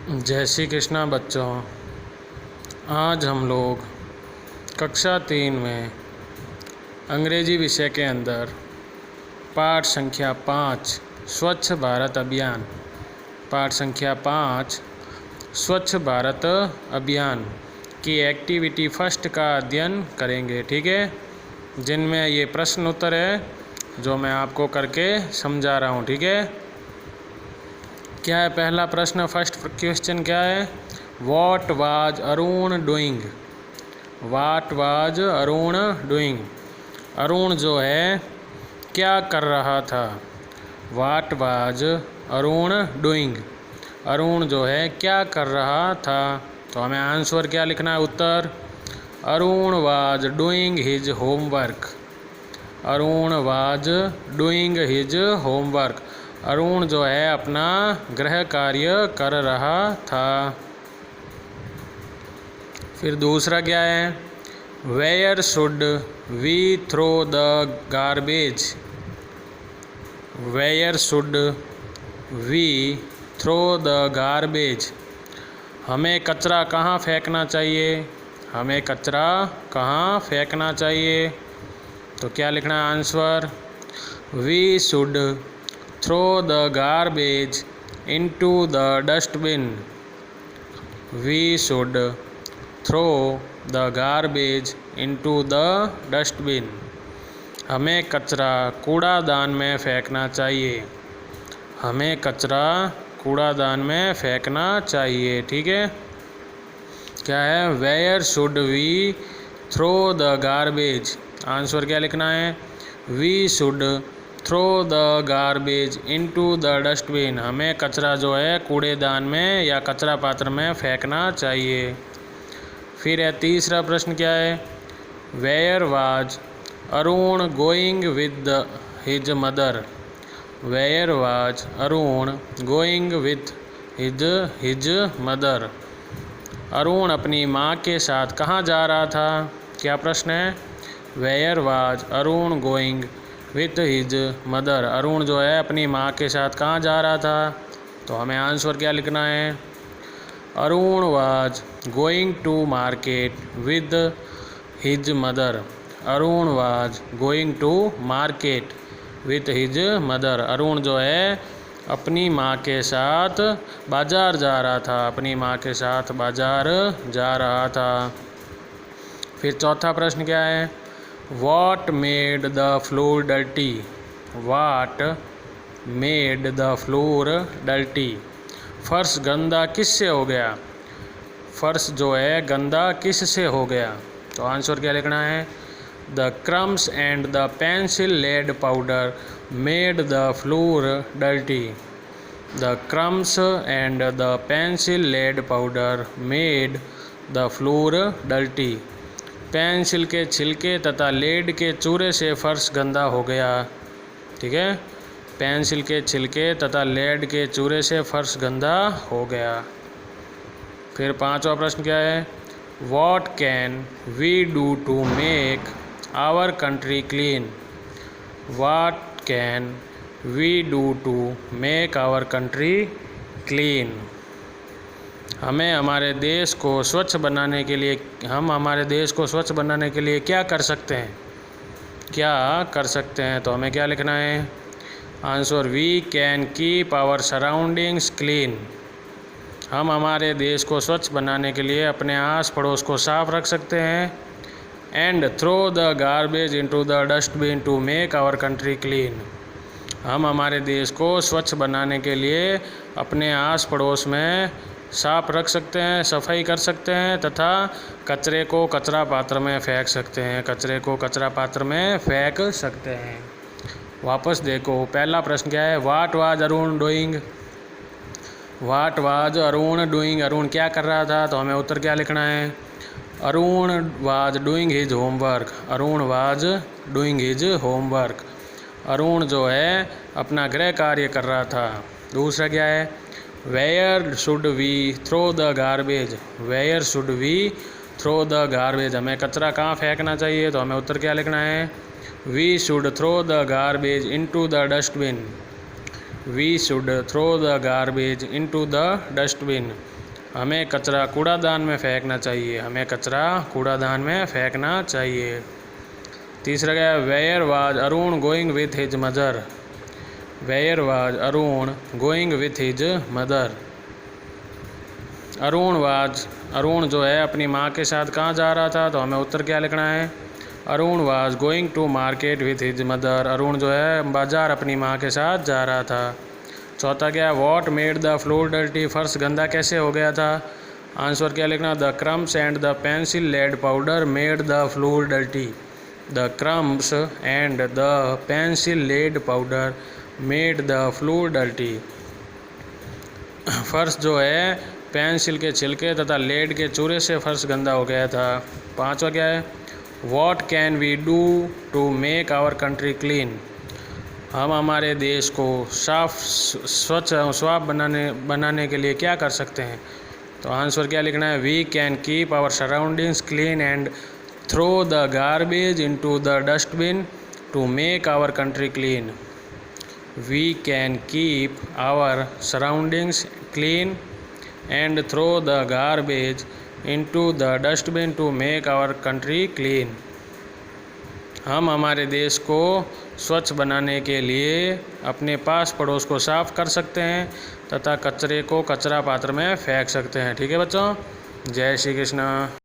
जय श्री कृष्णा बच्चों। आज हम लोग कक्षा 3 में अंग्रेजी विषय के अंदर पाठ संख्या 5 स्वच्छ भारत अभियान स्वच्छ भारत अभियान की एक्टिविटी फर्स्ट का अध्ययन करेंगे। ठीक है, जिनमें ये प्रश्न उत्तर है जो मैं आपको करके समझा रहा हूँ। ठीक है, क्या है पहला प्रश्न? फर्स्ट क्वेश्चन क्या है? What was Arun doing? What was Arun doing? Arun जो है क्या कर रहा था? What was Arun doing? Arun जो है क्या कर रहा था? तो हमें आंसर क्या लिखना है? उत्तर, Arun was doing his homework. Arun was doing his homework. Arun जो है अपना गृह कार्य कर रहा था। फिर दूसरा क्या है? Where should we throw the garbage? Where should we throw the garbage? हमें कचरा कहाँ फेंकना चाहिए? हमें कचरा कहाँ फेंकना चाहिए? तो क्या लिखना है answer? We should throw the garbage into the dustbin. We should throw the garbage into the dustbin. हमें कचरा कूड़ादान में फेंकना चाहिए। हमें कचरा कूड़ादान में फेंकना चाहिए। ठीक है, क्या है? Where should we throw the garbage? Answer क्या लिखना है? We should throw the garbage into the dustbin. हमें कचरा जो है कूड़ेदान में या कचरा पात्र में फेंकना चाहिए। फिर है तीसरा प्रश्न क्या है? Where was Arun going with his mother? Where was Arun going with his mother? Arun अपनी माँ के साथ कहाँ जा रहा था? क्या प्रश्न है? Where was Arun going with his mother? Arun जो है अपनी माँ के साथ कहाँ जा रहा था? तो हमें आंसर क्या लिखना है? Arun was going to market with his mother. Arun was going to market with his mother. Arun जो है अपनी माँ के साथ बाजार जा रहा था। अपनी माँ के साथ बाजार जा रहा था। फिर चौथा प्रश्न क्या है? What made the floor dirty? What made the floor dirty? फर्श गंदा किससे हो गया? फर्श जो है गंदा किससे हो गया? तो आंसर क्या लिखना है? The crumbs and the pencil lead powder made the floor dirty. The crumbs and the pencil lead powder made the floor dirty. Pencil के छिलके तथा लेड के चूरे से फर्श गंदा हो गया। ठीक है, पेंसिल के छिलके तथा लेड के चूरे से फर्श गंदा हो गया। फिर पांचवा प्रश्न क्या है? What can we do to make our country clean? What can we do to make our country clean? हमें हमारे देश को स्वच्छ बनाने के लिए क्या कर सकते हैं? क्या कर सकते हैं? तो हमें क्या लिखना है? Answer, we can keep our surroundings clean. हम हमारे देश को स्वच्छ बनाने के लिए अपने आस पड़ोस को साफ रख सकते हैं। And throw the garbage into the dustbin to make our country clean. हम हमारे देश को स्वच्छ बनाने के लिए अपने आस पड़ोस में साफ रख सकते हैं, सफाई कर सकते हैं तथा कचरे को कचरा पात्र में फेंक सकते हैं। कचरे को कचरा पात्र में फेंक सकते हैं। वापस देखो, पहला प्रश्न क्या है? What was Arun doing? What was Arun doing? Arun क्या कर रहा था? तो हमें उत्तर क्या लिखना है? Arun was doing his homework. Arun was doing his homework. Arun जो है अपना गृह कार्य कर रहा था। दूसरा क्या है? Where should we throw the garbage? Where should we throw the garbage? हमें कचरा कहाँ फेंकना चाहिए? तो हमें उत्तर क्या लिखना है? We should throw the garbage into the dustbin. We should throw the garbage into the dustbin. हमें कचरा कूड़ादान में फेंकना चाहिए। हमें कचरा कूड़ादान में फेंकना चाहिए। तीसरा क्या है? Where was Arun going with his mother. Where was Arun going with his mother. Arun जो है अपनी माँ के साथ कहाँ जा रहा था, तो हमें उत्तर क्या लिखना है? Arun was going to market with his mother. Arun जो है बाजार अपनी माँ के साथ जा रहा था। चौथा क्या है? What made the floor dirty. फर्श गंदा कैसे हो गया था? आंसर क्या लिखना? The crumbs and the pencil lead powder made the floor dirty. The crumbs and the pencil lead powder made the floor dirty. फर्श जो है पेंसिल के छिलके तथा लेड के चूरे से फर्श गंदा हो गया था। पांचवा क्या है? What can we do to make our country clean. हम हमारे देश को स्वच्छ और साफ बनाने के लिए क्या कर सकते हैं? तो आंसर क्या लिखना है? We can keep our surroundings clean and throw the garbage into the dustbin to make our country clean. We can keep our surroundings clean and throw the garbage into the dustbin to make our country clean. हम हमारे देश को स्वच्छ बनाने के लिए अपने पास पड़ोस को साफ कर सकते हैं तथा कचरे को कचरा पात्र में फेंक सकते हैं। ठीक है बच्चों, जय श्री कृष्ण।